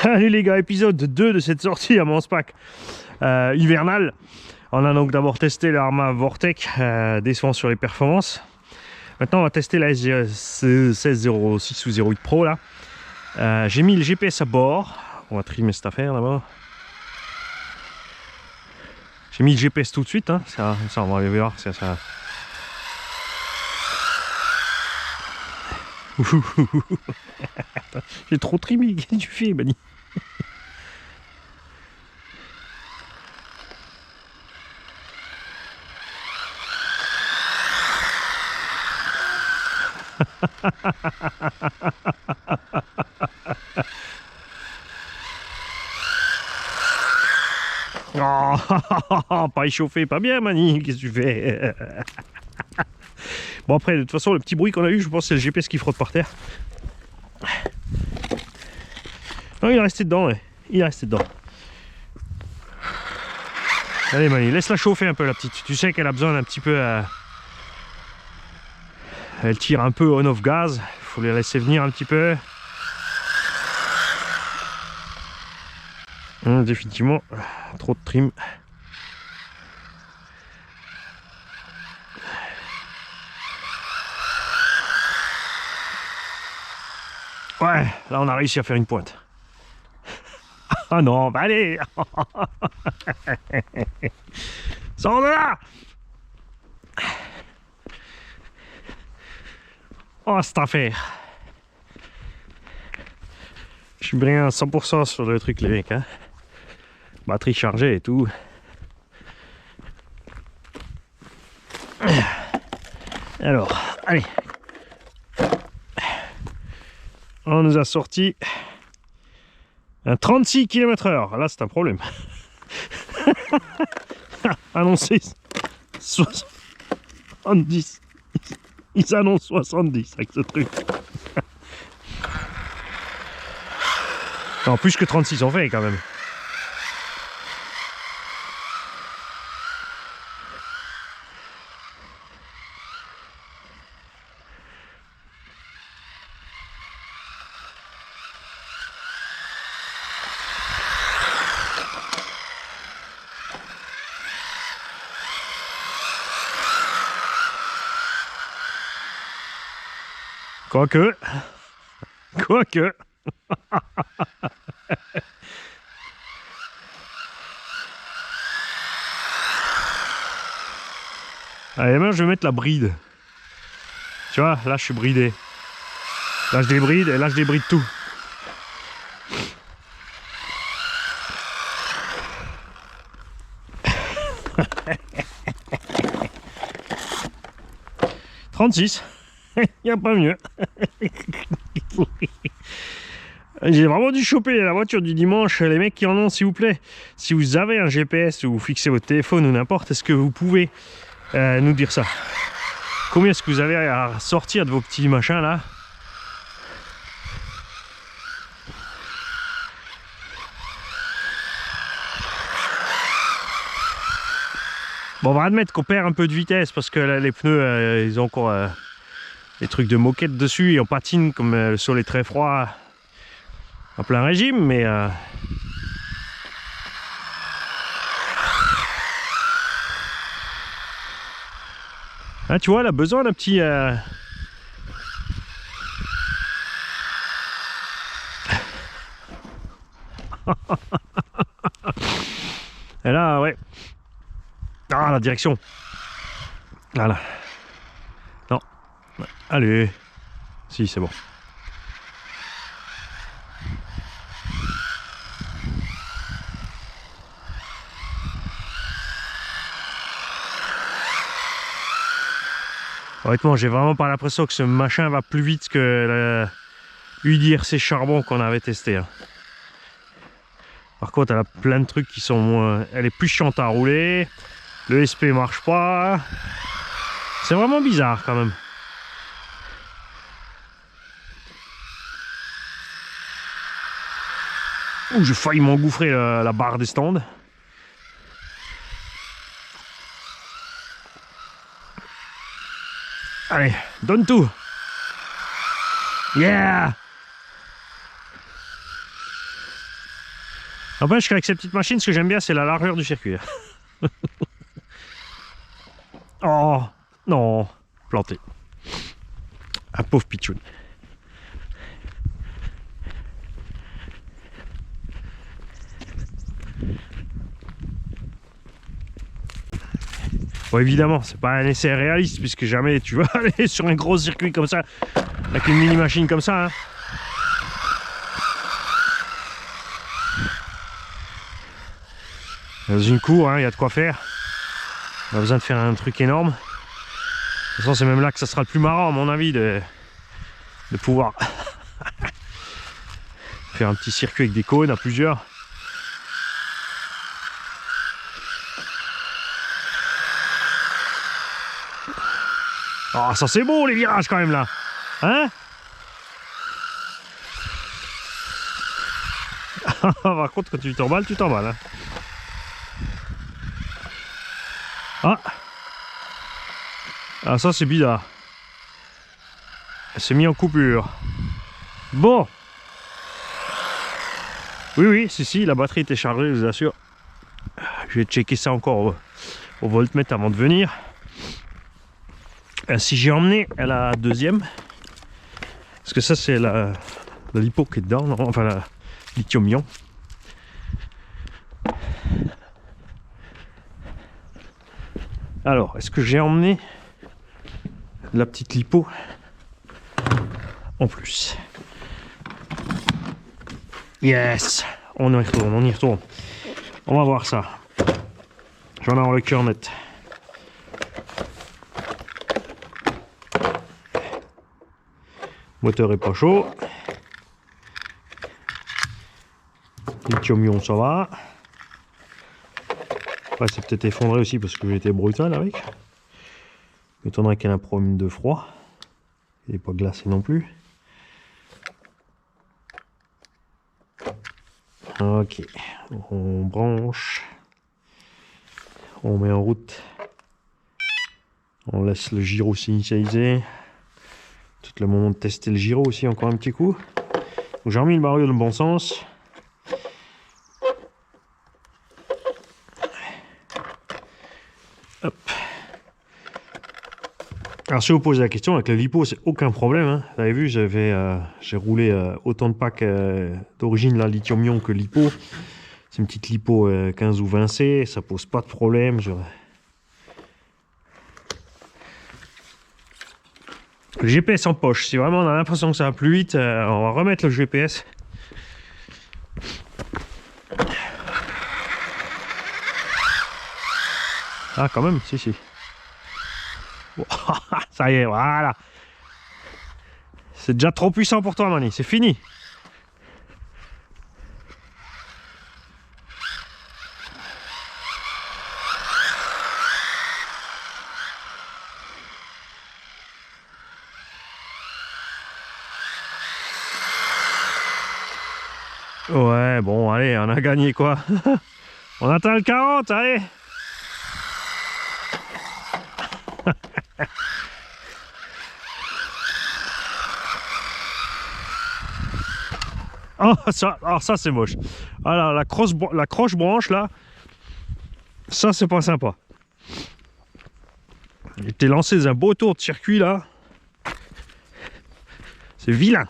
Allez les gars, épisode 2 de cette sortie à Manspack hivernale. On a donc d'abord testé l'Arma Vortec, décevant sur les performances. Maintenant on va tester la SG1606 ou 08 Pro là. J'ai mis le GPS à bord. On va trimer cette affaire d'abord. J'ai mis le GPS tout de suite, hein. Ça on va aller voir. Ça. J'ai trop trimé, qu'est-ce que tu fais, Bani? Oh, pas échauffé, pas bien, Mani, qu'est-ce que tu fais? Bon, après, de toute façon, le petit bruit qu'on a eu, je pense que c'est le GPS qui frotte par terre. Non, il est resté dedans, ouais. Il est resté dedans. Allez, Mani, laisse-la chauffer un peu, la petite. Tu sais qu'elle a besoin d'un petit peu. Elle tire un peu on-off gaz. Il faut les laisser venir un petit peu. Définitivement, trop de trim. Ouais, là on a réussi à faire une pointe. Ah non, bah allez. Sors de là. Oh, cette affaire. Je suis bien à 100% sur le truc, les mecs, hein. Batterie chargée et tout. Alors, allez. On nous a sorti un 36 km/h. Là, c'est un problème. Annoncé 70. Ils annoncent 70 avec ce truc. En plus que 36 on fait quand même. Quoique. Allez, maintenant je vais mettre la bride. Tu vois, là je suis bridé. Là je débride et là je débride tout. « 36, il n'y a pas mieux. » J'ai vraiment dû choper la voiture du dimanche. Les mecs qui en ont, s'il vous plaît, si vous avez un GPS ou vous fixez votre téléphone ou n'importe, est-ce que vous pouvez nous dire ça? Combien est-ce que vous avez à sortir de vos petits machins là? Bon, on va admettre qu'on perd un peu de vitesse parce que là, les pneus, ils ont encore des trucs de moquette dessus et on patine comme le sol est très froid en plein régime, mais hein, tu vois, elle a besoin d'un petit et là, ouais. Ah, la direction. Voilà. Non. Allez. Si, c'est bon. Honnêtement, j'ai vraiment pas l'impression que ce machin va plus vite que la UDRC charbon qu'on avait testé, hein. Par contre, elle a plein de trucs qui sont... elle est plus chiante à rouler. Le SP marche pas. C'est vraiment bizarre quand même. Ouh, j'ai failli m'engouffrer la barre des stands. Allez, donne tout. Yeah. N'empêche qu'avec ces petites machines, ce que j'aime bien, c'est la largeur du circuit. Oh, non, planté. Un pauvre pitchoun. Bon, évidemment, c'est pas un essai réaliste, puisque jamais tu vas aller sur un gros circuit comme ça, avec une mini-machine comme ça. Hein. Dans une cour, il y a de quoi faire. On a besoin de faire un truc énorme. De toute façon, c'est même là que ça sera le plus marrant, à mon avis, de pouvoir faire un petit circuit avec des cônes à plusieurs. Oh, ça c'est beau les virages quand même là. Hein? Par contre, quand tu t'emballes, tu t'emballes. Hein. Ah, ça c'est bizarre. Elle s'est mise en coupure. Bon. Oui, si, la batterie était chargée, je vous assure. Je vais checker ça encore au voltmètre avant de venir. Si j'ai emmené la deuxième, parce que ça c'est la lipo qui est dedans, non, enfin la lithium-ion. Alors, est-ce que j'ai emmené la petite lipo en plus? Yes, on y retourne. On va voir ça. J'en ai le cœur net. Moteur est pas chaud. Lithium-ion, ça va. Ouais, c'est peut-être effondré aussi parce que j'ai été brutal avec. M'étonnerait qu'elle ait un problème de froid. Il n'est pas glacé non plus. Ok, on branche. On met en route. On laisse le gyro s'initialiser. Tout le moment de tester le gyro aussi, encore un petit coup. J'ai remis le barreau dans le bon sens. Hop. Alors si vous posez la question, avec le lipo c'est aucun problème. Hein. Vous avez vu, j'ai roulé autant de packs d'origine là, lithium-ion que lipo. C'est une petite lipo 15 ou 20C, ça pose pas de problème. Le GPS en poche, si vraiment on a l'impression que ça va plus vite, on va remettre le GPS. Ah quand même, si. Ça y est, voilà. C'est déjà trop puissant pour toi, Mani, c'est fini. Ouais, bon, allez, on a gagné quoi. On atteint le 40, allez. Oh, ça c'est moche. Alors, la croche branche là, ça c'est pas sympa. Il t'est lancé dans un beau tour de circuit là. C'est vilain.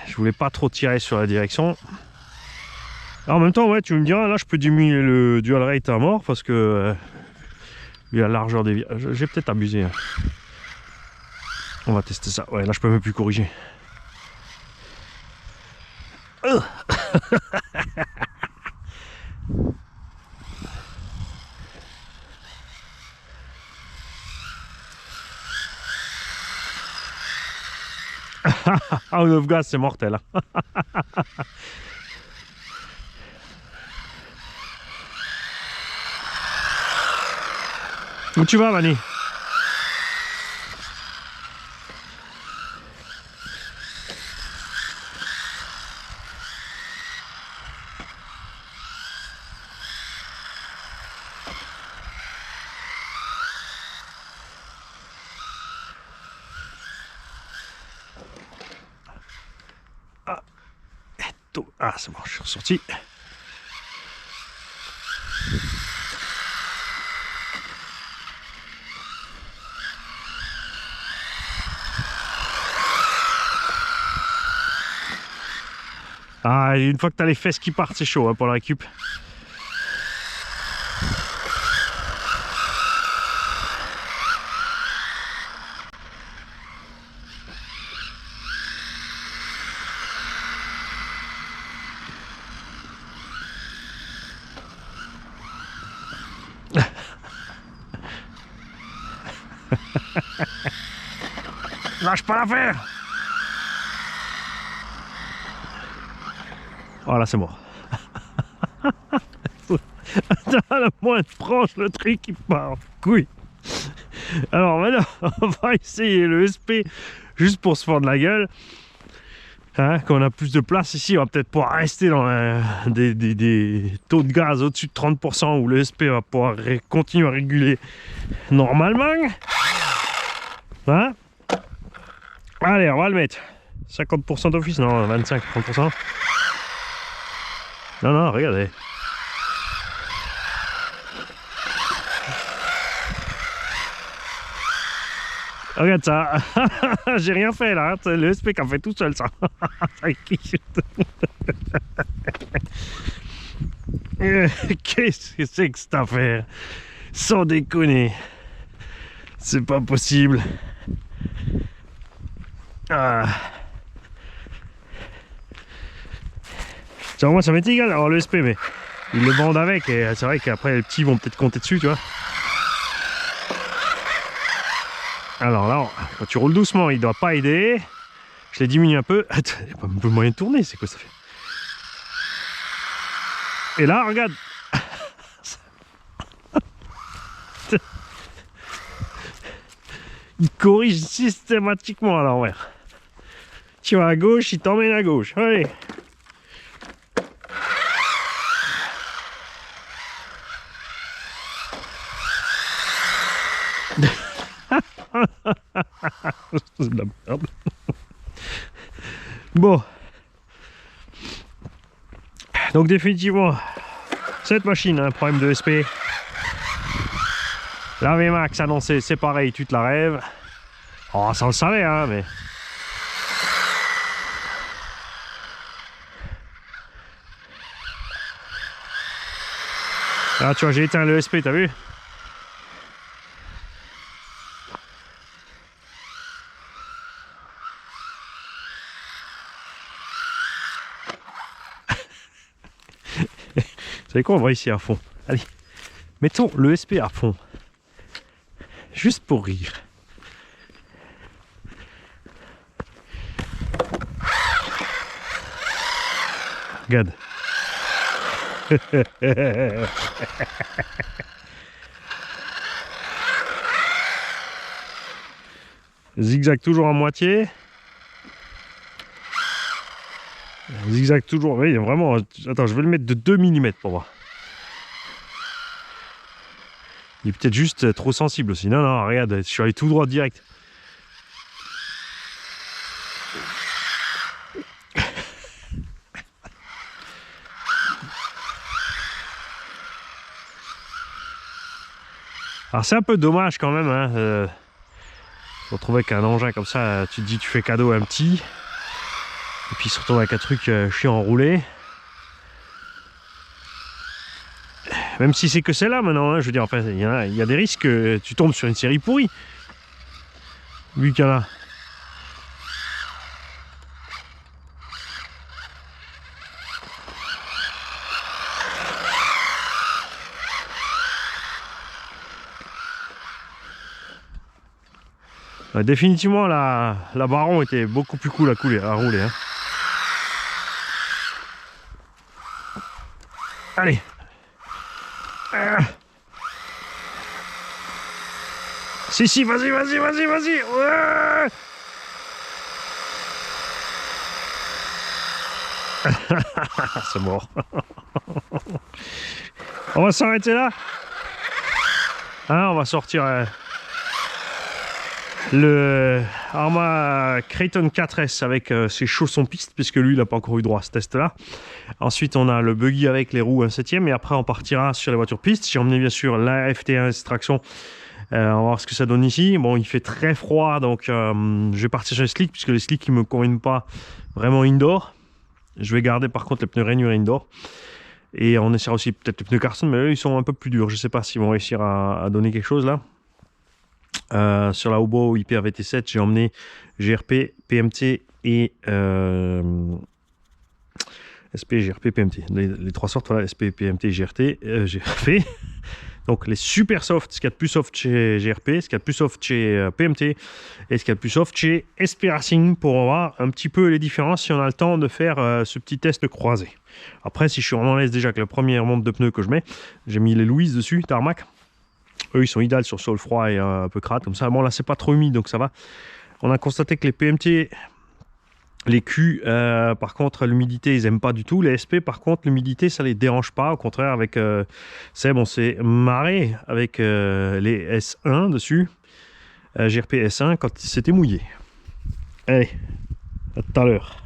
Je voulais pas trop tirer sur la direction. Alors, en même temps, ouais, tu me diras, là je peux diminuer le dual rate à mort parce que vu la largeur des virages, j'ai peut-être abusé. Hein. On va tester ça. Ouais, là je peux même plus corriger. Out of gas, c'est mortel. Où tu vas, Mani? Ah, c'est bon, je suis ressorti. Ah, une fois que t'as les fesses qui partent, c'est chaud hein, pour la récup. Lâche pas l'affaire. Voilà, c'est mort. À la moindre branche, le truc il part en couille. Alors maintenant, on va essayer le SP juste pour se fendre la gueule. Hein, quand on a plus de place ici, on va peut-être pouvoir rester dans des taux de gaz au-dessus de 30% où le SP va pouvoir continuer à réguler normalement. Hein? Allez, on va le mettre. 50% d'office, non, 25, 30%. Non, non, regardez. Regarde ça. J'ai rien fait là. C'est le SP qui a fait tout seul ça. Qu'est-ce que c'est que cette affaire? Sans déconner. C'est pas possible. Ah. Moi ça m'est égal d'avoir le SP, mais ils le vendent avec et c'est vrai qu'après les petits vont peut-être compter dessus, tu vois. Alors là, quand tu roules doucement, il doit pas aider. Je l'ai diminué un peu. Il n'y a pas un peu moyen de tourner, c'est quoi ça fait? Et là, regarde. Il corrige systématiquement à l'envers. Tu vas à gauche, il t'emmène à gauche. Allez. C'est de la merde. Bon. Donc définitivement, cette machine a un problème de SP. La VMAX annoncée, c'est pareil, tu te la rêves. Oh, ça on le savait, hein, mais... Ah, tu vois, j'ai éteint le SP, t'as vu? Vous savez quoi, on va ici à fond. Allez, mettons le SP à fond. Juste pour rire. Regarde. Zigzag toujours à moitié. Zigzag toujours, oui, vraiment. Attends, je vais le mettre de 2 mm pour voir. Il est peut-être juste trop sensible aussi. Non, non, regarde, je suis allé tout droit direct. Alors c'est un peu dommage quand même, hein, de se retrouver avec un engin comme ça, tu te dis tu fais cadeau à un petit, et puis se retrouve avec un truc chiant enroulé. Même si c'est que celle-là maintenant, hein, je veux dire, enfin, il y a des risques que tu tombes sur une série pourrie, vu qu'il y en a. Définitivement la Baron était beaucoup plus cool à rouler. Hein. Allez. Si, vas-y. Ouais. C'est mort. On va s'arrêter là. Hein, on va sortir Le Arma Creighton 4S avec ses chaussons piste, puisque lui il n'a pas encore eu droit à ce test là. Ensuite on a le buggy avec les roues 1/7 et après on partira sur les voitures pistes. J'ai emmené bien sûr la FT1 traction. On va voir ce que ça donne ici. Bon, il fait très froid, donc je vais partir sur les slicks, puisque les slicks ne me conviennent pas vraiment indoor. Je vais garder par contre les pneus rainure indoor. Et on essaiera aussi peut-être les pneus Carson, mais eux ils sont un peu plus durs. Je ne sais pas s'ils vont réussir à donner quelque chose là. Sur la Hobo Hyper VT7, j'ai emmené GRP, PMT et SP, GRP, PMT. Les trois sortes, voilà, SP, PMT, GRP. Donc les super soft, ce qu'il y a de plus soft chez GRP, ce qu'il y a de plus soft chez PMT et ce qu'il y a de plus soft chez SP Racing, pour voir un petit peu les différences si on a le temps de faire ce petit test croisé. Après, si je suis vraiment à l'aise déjà avec la première monte de pneus que je mets, j'ai mis les Louise dessus, tarmac. Eux, ils sont idéaux sur sol froid et un peu crade, comme ça. Bon, là, c'est pas trop humide, donc ça va. On a constaté que les PMT, les Q, par contre, l'humidité, ils aiment pas du tout. Les SP, par contre, l'humidité, ça les dérange pas. Au contraire, avec Seb, on s'est marré avec les S1 dessus. GRP S1, quand c'était mouillé. Allez, à tout à l'heure.